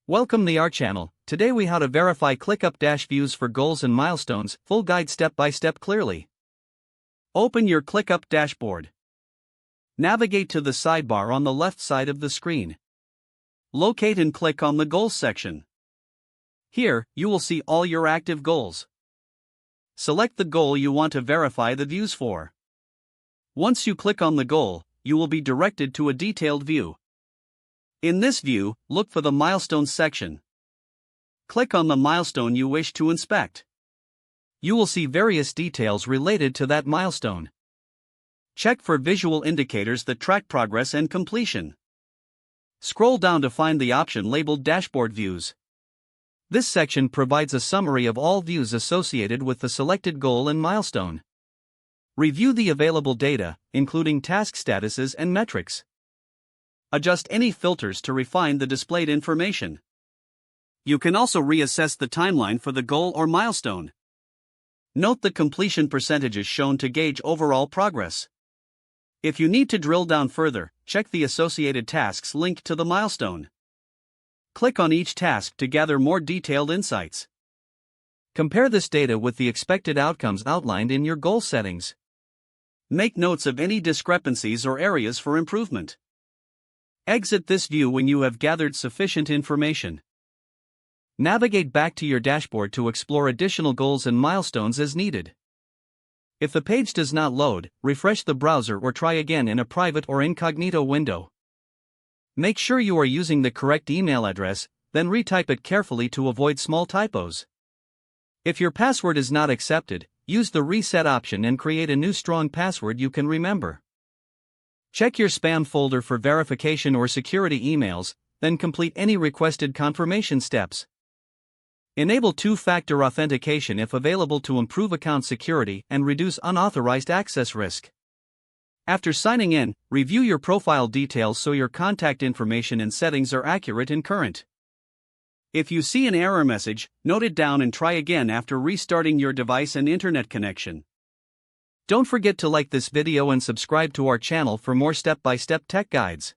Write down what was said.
Welcome to our channel. Today we how to verify ClickUp views for goals and milestones, full guide step by step clearly. Open your ClickUp dashboard. Navigate to the sidebar on the left side of the screen. Locate and click on the goals section. Here, you will see all your active goals. Select the goal you want to verify the views for. Once you click on the goal, you will be directed to a detailed view. In this view, look for the milestones section. Click on the milestone you wish to inspect. You will see various details related to that milestone. Check for visual indicators that track progress and completion. Scroll down to find the option labeled Dashboard Views. This section provides a summary of all views associated with the selected goal and milestone. Review the available data, including task statuses and metrics. Adjust any filters to refine the displayed information. You can also reassess the timeline for the goal or milestone. Note the completion percentages shown to gauge overall progress. If you need to drill down further, check the associated tasks linked to the milestone. Click on each task to gather more detailed insights. Compare this data with the expected outcomes outlined in your goal settings. Make notes of any discrepancies or areas for improvement. Exit this view when you have gathered sufficient information. Navigate back to your dashboard to explore additional goals and milestones as needed. If the page does not load, refresh the browser or try again in a private or incognito window. Make sure you are using the correct email address, then retype it carefully to avoid small typos. If your password is not accepted, use the reset option and create a new strong password you can remember. Check your spam folder for verification or security emails, then complete any requested confirmation steps. Enable two-factor authentication if available to improve account security and reduce unauthorized access risk. After signing in, review your profile details so your contact information and settings are accurate and current. If you see an error message, note it down and try again after restarting your device and internet connection. Don't forget to like this video and subscribe to our channel for more step-by-step tech guides.